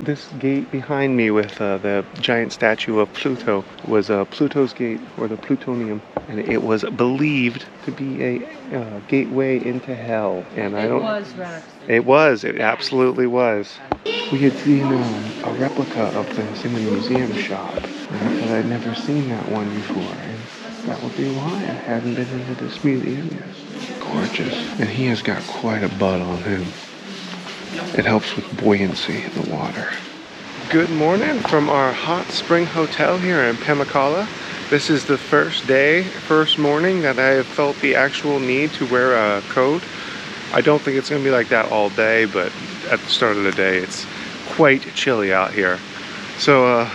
This gate behind me with the giant statue of Pluto was Pluto's gate, or the plutonium, and it was believed to be a gateway into hell. And I don't. Was, Rex. It was. It absolutely was. We had seen a replica of this in the museum shop, but I'd never seen that one before, and that would be why I hadn't been into this museum yet. Gorgeous, and he has got quite a butt on him. It helps with buoyancy in the water. Good morning from our hot spring hotel here in Pamukkale. This is the first morning that I have felt the actual need to wear a coat. I don't think it's going to be like that all day, but at the start of the day it's quite chilly out here. So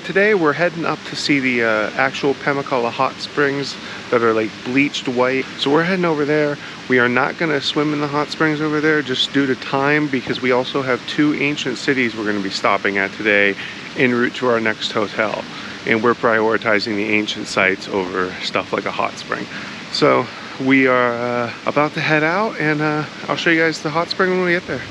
today we're heading up to see the actual Pamukkale hot springs that are like bleached white. So we're heading over there. We are not going to swim in the hot springs over there just due to time, because we also have two ancient cities we're going to be stopping at today en route to our next hotel. And we're prioritizing the ancient sites over stuff like a hot spring. So we are about to head out, and I'll show you guys the hot spring when we get there.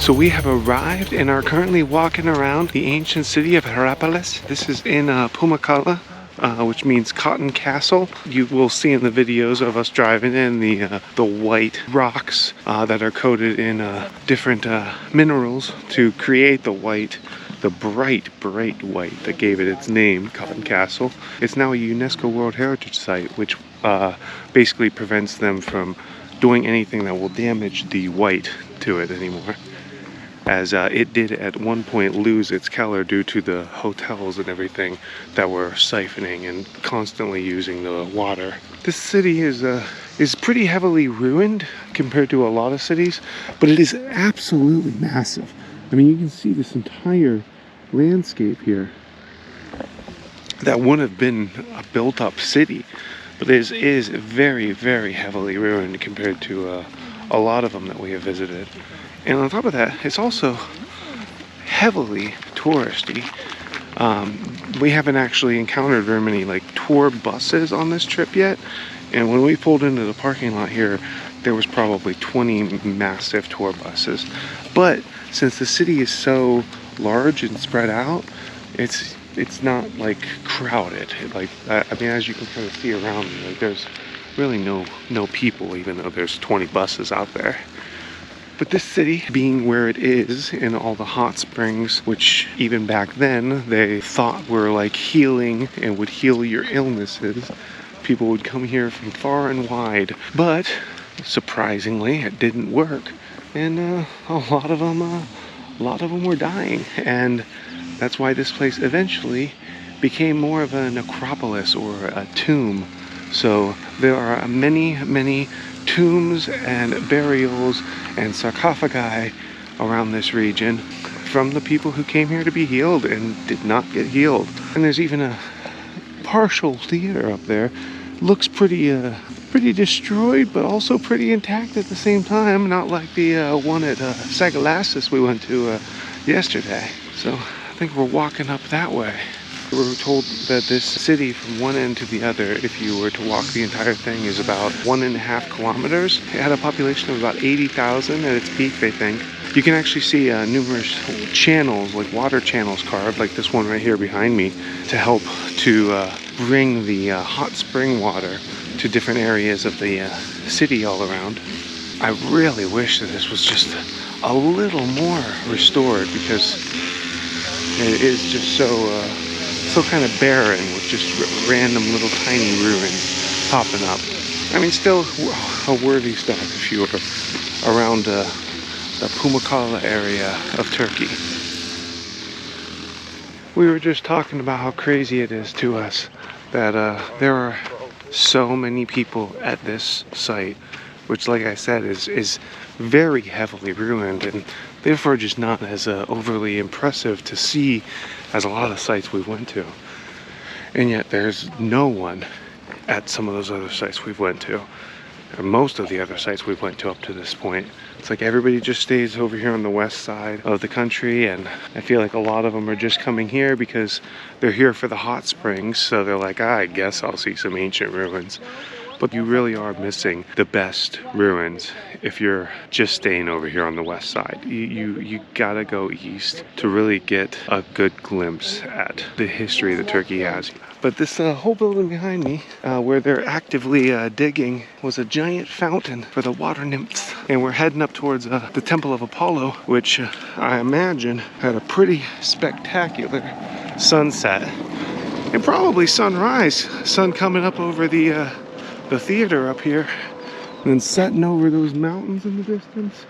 So we have arrived and are currently walking around the ancient city of Hierapolis. This is in Pamukkale, which means Cotton Castle. You will see in the videos of us driving in the white rocks that are coated in different minerals to create the white, the bright white that gave it its name, Cotton Castle. It's now a UNESCO World Heritage Site, which basically prevents them from doing anything that will damage the white to it anymore, as it did at one point lose its color due to the hotels and everything that were siphoning and constantly using the water. This city is pretty heavily ruined compared to a lot of cities, but it is absolutely massive. I mean, you can see this entire landscape here that wouldn't have been a built-up city, but it is very, very heavily ruined compared to a lot of them that we have visited. And on top of that, it's also heavily touristy. We haven't actually encountered very many like tour buses on this trip yet. And when we pulled into the parking lot here, there was probably 20 massive tour buses. But since the city is so large and spread out, it's not like crowded. I mean, as you can kind of see around me, like there's really no people, even though there's 20 buses out there. But this city, being where it is in all the hot springs, which even back then they thought were like healing and would heal your illnesses, people would come here from far and wide. But surprisingly, it didn't work, and a lot of them were dying, and that's why this place eventually became more of a necropolis, or a tomb. So there are many tombs and burials and sarcophagi around this region from the people who came here to be healed and did not get healed. And there's even a partial theater up there. Looks pretty destroyed, but also pretty intact at the same time. Not like the one at Sagalassis we went to yesterday. So I think we're walking up that way. We were told that this city, from one end to the other, if you were to walk the entire thing, is about 1.5 kilometers. It had a population of about 80,000 at its peak, they think. You can actually see numerous channels, like water channels carved, like this one right here behind me, to help to bring the hot spring water to different areas of the city all around. I really wish that this was just a little more restored, because it is just so kind of barren, with just random little tiny ruins popping up. I mean, still a worthy stop if you were around the Pamukkale area of Turkey. We were just talking about how crazy it is to us that there are so many people at this site, which, like I said, is very heavily ruined, and therefore just not as overly impressive to see as a lot of the sites we went to. And yet there's no one at some of those other sites we've went to, or most of the other sites we've went to up to this point. It's like everybody just stays over here on the west side of the country, and I feel like a lot of them are just coming here because they're here for the hot springs, so they're like, I guess I'll see some ancient ruins. But you really are missing the best ruins if you're just staying over here on the west side. You gotta go east to really get a good glimpse at the history that Turkey has. But this whole building behind me, where they're actively digging, was a giant fountain for the water nymphs. And we're heading up towards the Temple of Apollo, which I imagine had a pretty spectacular sunset. And probably sunrise. Sun coming up over the theater up here, and then setting over those mountains in the distance.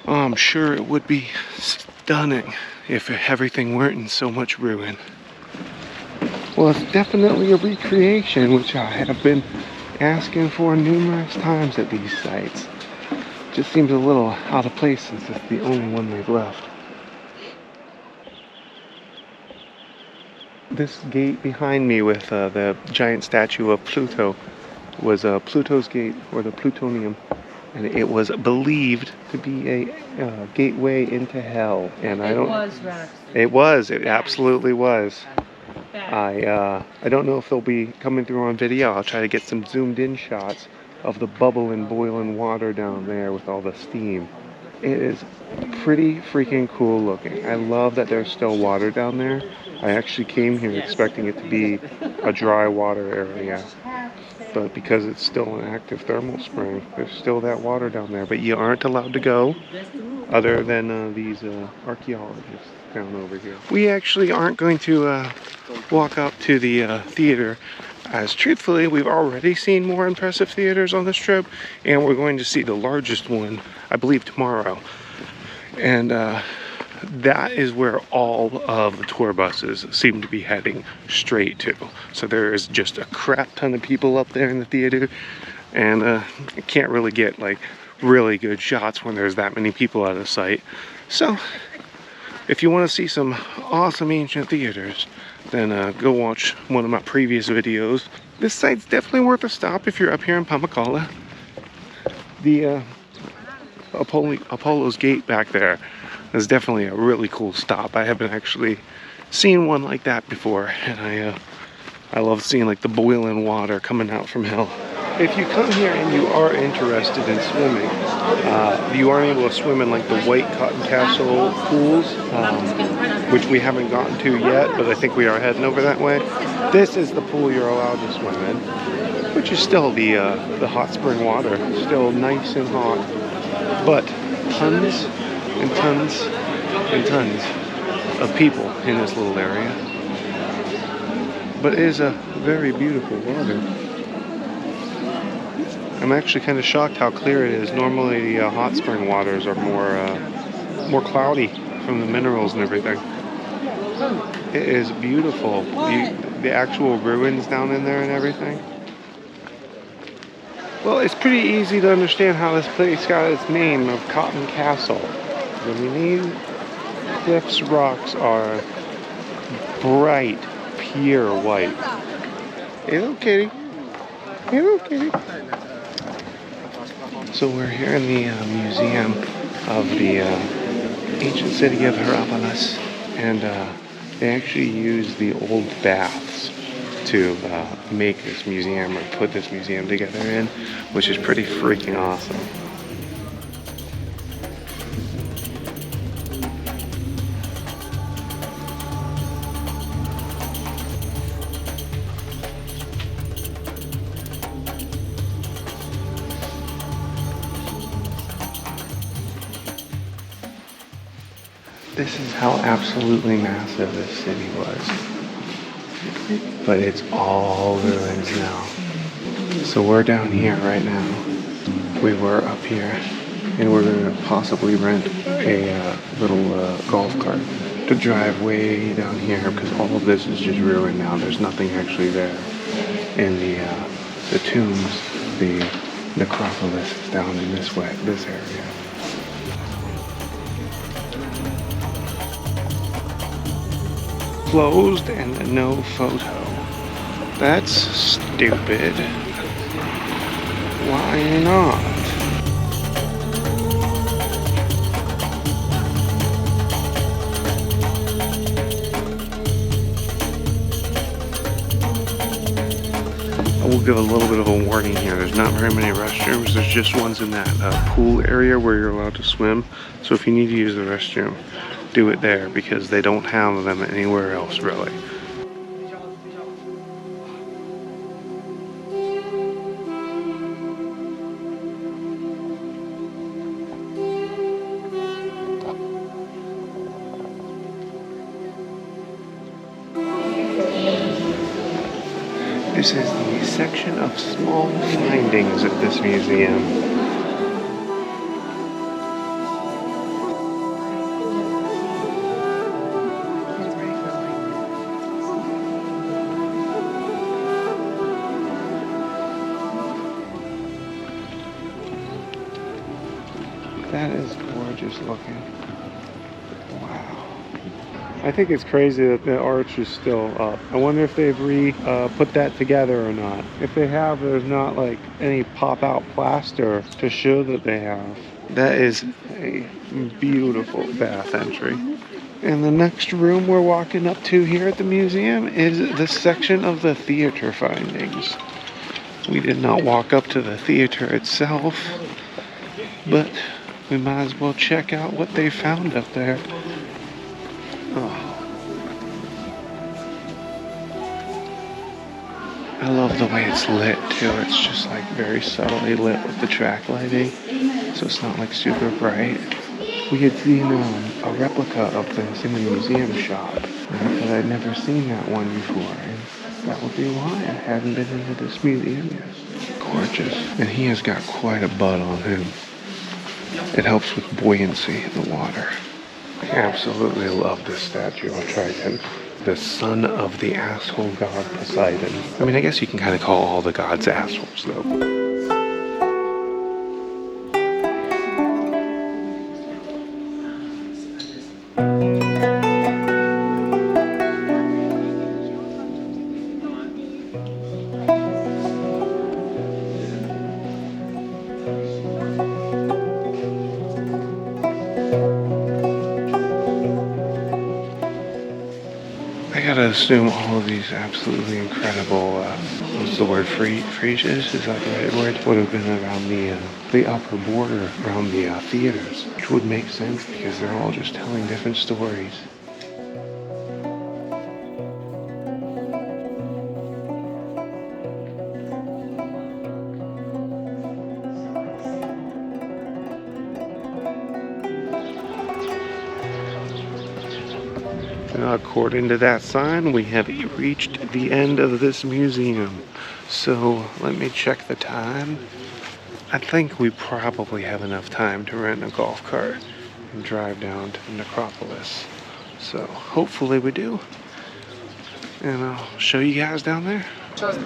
Oh, I'm sure it would be stunning if everything weren't in so much ruin. Well, it's definitely a recreation, which I have been asking for numerous times at these sites. Just seems a little out of place since it's the only one they've left. This gate behind me with the giant statue of Pluto was Pluto's gate, or the plutonium, and it was believed to be a gateway into hell. And it absolutely was. I don't know if they'll be coming through on video. I'll try to get some zoomed in shots of the bubbling, boiling water down there with all the steam. It is pretty freaking cool looking. I love that there's still water down there. I actually came here expecting it to be a dry water area, but because it's still an active thermal spring, there's still that water down there. But you aren't allowed to go other than these archaeologists down over here. We actually aren't going to walk up to the theater, as truthfully we've already seen more impressive theaters on this trip, and we're going to see the largest one, I believe, tomorrow. And that is where all of the tour buses seem to be heading straight to. So there is just a crap ton of people up there in the theater, and you can't really get like really good shots when there's that many people at a site. So if you want to see some awesome ancient theaters, then go watch one of my previous videos. This site's definitely worth a stop if you're up here in Pamukkale. The Apollo's gate back there is definitely a really cool stop. I haven't actually seen one like that before, and I love seeing like the boiling water coming out from hell. If you come here and you are interested in swimming, you are able to swim in like the white cotton castle pools, which we haven't gotten to yet, but I think we are heading over that way. This is the pool you're allowed to swim in, which is still the hot spring water, still nice and hot, but tons and tons and tons of people in this little area. But it is a very beautiful water. I'm actually kind of shocked how clear it is. Normally the hot spring waters are more cloudy from the minerals and everything. It is beautiful. The actual ruins down in there and everything. Well, it's pretty easy to understand how this place got its name of Cotton Castle. I mean, these cliffs rocks are bright, pure white. Hello, kitty. Hello, kitty. So we're here in the museum of the ancient city of Hierapolis, and they actually use the old baths to make this museum, or put this museum together in, which is pretty freaking awesome. This is how absolutely massive this city was. But it's all ruins now. So we're down here right now. We were up here, and we're going to possibly rent a little golf cart to drive way down here, because all of this is just ruined now. There's nothing actually there. And the tombs, the necropolis is down in this area. closed and no photo. That's stupid. Why not? I will give a little bit of a warning here. There's not very many restrooms. There's just ones in that pool area where you're allowed to swim. So if you need to use the restroom, do it there because they don't have them anywhere else really. This is the section of small findings at this museum. That is gorgeous looking. Wow. I think it's crazy that the arch is still up. I wonder if they've put that together or not. If they have, there's not like any pop-out plaster to show that they have. That is a beautiful bath entry. And the next room we're walking up to here at the museum is the section of the theater findings. We did not walk up to the theater itself, but we might as well check out what they found up there. Oh. I love the way it's lit too. It's just like very subtly lit with the track lighting, so it's not like super bright. We had seen a replica of this in the museum shop, but I'd never seen that one before, and that would be why I hadn't been into this museum yet. Gorgeous, and he has got quite a butt on him. It helps with buoyancy in the water. I absolutely love this statue of Triton, the son of the asshole god Poseidon. I mean, I guess you can kind of call all the gods assholes, though. I gotta assume all of these absolutely incredible, what's the word, friezes? Is that the right word? Would have been around the upper border, around the theaters, which would make sense because they're all just telling different stories. According to that sign, we have reached the end of this museum. So let me check the time. I think we probably have enough time to rent a golf cart and drive down to the necropolis. So hopefully we do. And I'll show you guys down there.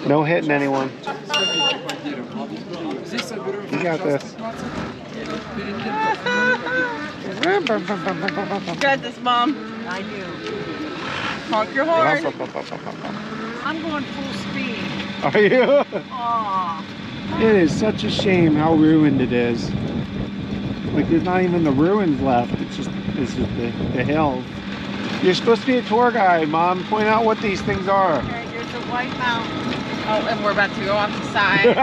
No hitting anyone. You got this. You got this, Mom. I do. Honk your horn. I'm going full speed. Are you? Aww. It is such a shame how ruined it is. Like there's not even the ruins left. It's just the hills. You're supposed to be a tour guide, Mom. Point out what these things are. Okay, here's the White Mountain. Oh, and we're about to go off the side.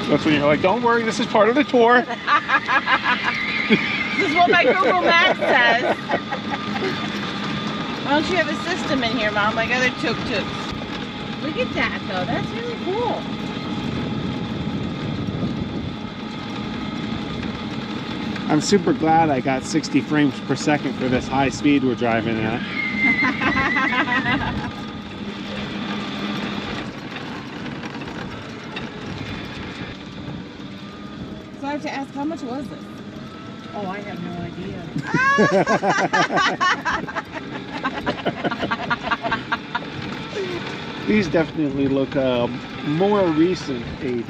That's when you're like, don't worry, this is part of the tour. This is what my Google Maps says. Why don't you have a system in here, Mom, like other tuk-tuks? Look at that, though. That's really cool. I'm super glad I got 60 frames per second for this high speed we're driving at. So I have to ask, how much was this? Oh, I have no idea. These definitely look more recent AD,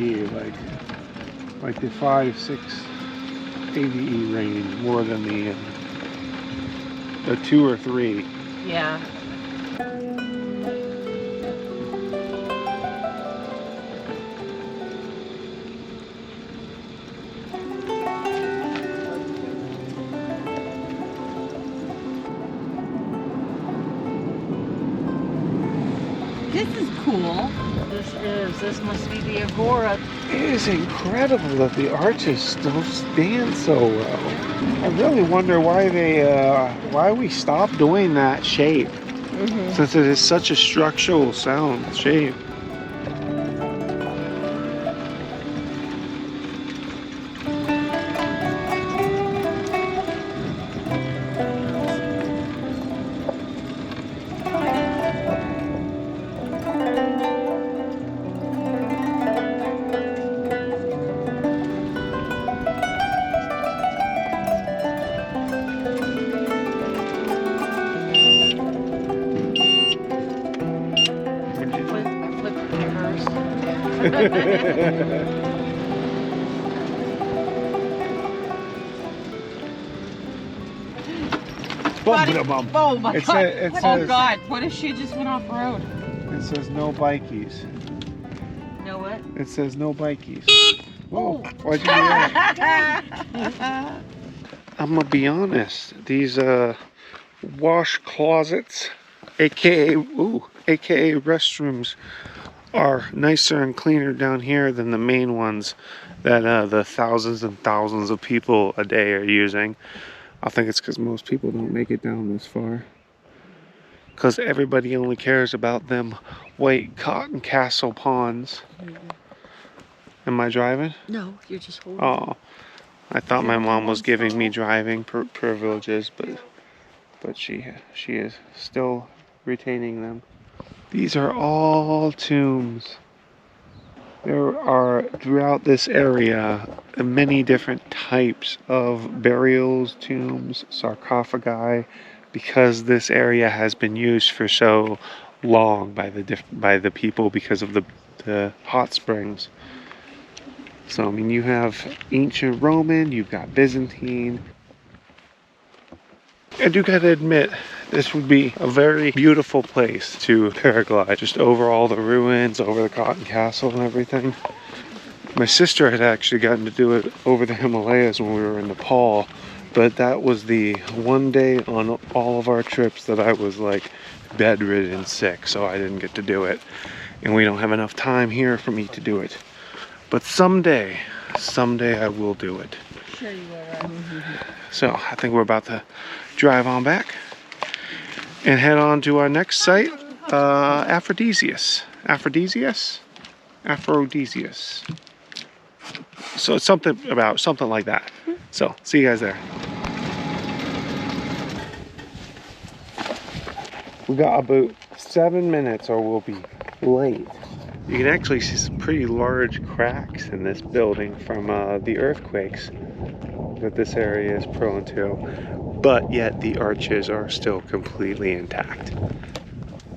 like the 5-6 ADE range, more than the a 2 or 3. Yeah. This is cool. This must be the Agora. It is incredible that the arches still stand so well. I really wonder why we stopped doing that shape, since it is such a structural sound shape. Oh my It god. says- Oh god. What if she just went off road? It says no bikies. Know what? It says no bikies. Oh. Why'd you do that? I'm gonna be honest. These wash closets, aka restrooms, are nicer and cleaner down here than the main ones that the thousands and thousands of people a day are using. I think it's because most people don't make it down this far. Because everybody only cares about them white cotton castle ponds. Am I driving? No, you're just holding. Oh, I thought my mom was giving me driving privileges, but she is still retaining them. These are all tombs. There are throughout this area many different types of burials, tombs, sarcophagi, because this area has been used for so long by the people because of the hot springs. So I mean, you have ancient Roman, you've got Byzantine. I do gotta admit, this would be a very beautiful place to paraglide, just over all the ruins, over the Cotton Castle and everything. My sister had actually gotten to do it over the Himalayas when we were in Nepal, but that was the one day on all of our trips that I was like bedridden sick, so I didn't get to do it. And we don't have enough time here for me to do it. But someday I will do it. Sure you will, right? So I think we're about to drive on back and head on to our next site, Aphrodisias. So it's something like that. So see you guys there. We got about 7 minutes or we'll be late. You can actually see some pretty large cracks in this building from the earthquakes that this area is prone to, but yet the arches are still completely intact.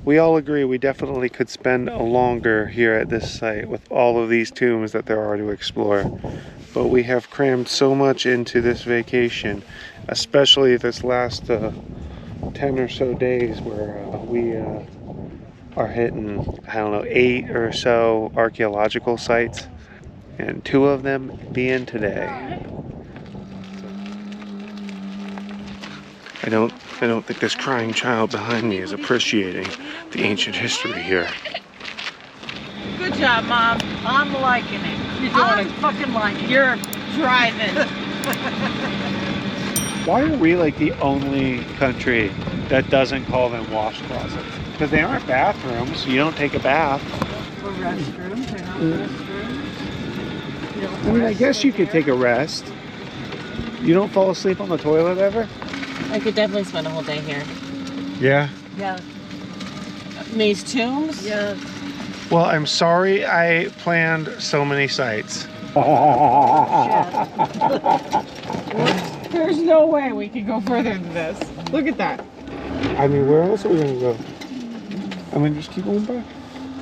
We all agree we definitely could spend longer here at this site with all of these tombs that there are to explore, but we have crammed so much into this vacation, especially this last 10 or so days where we are hitting, I don't know, 8 or so archaeological sites, and 2 of them being today. I don't think this crying child behind me is appreciating the ancient history here. Good job, Mom. I'm liking it. You're doing it. Fucking like you're driving. Why are we like the only country that doesn't call them wash closets? Because they aren't bathrooms. You don't take a bath. For restrooms, they're not restrooms. You don't I mean, I rest guess in you could there. take a rest. You don't fall asleep on the toilet ever? I could definitely spend a whole day here. Yeah. Yeah. These tombs? Yeah. Well, I'm sorry I planned so many sites. There's no way we could go further than this. Look at that. I mean, where else are we going to go? I mean, just keep going back.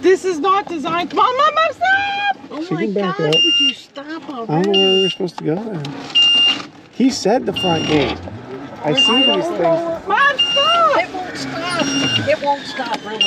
This is not designed. Mom, stop! Oh She my can back gosh, up. would you stop I don't know already? where we were supposed to go then. He said the front gate. I see these things. Mom, It won't stop really.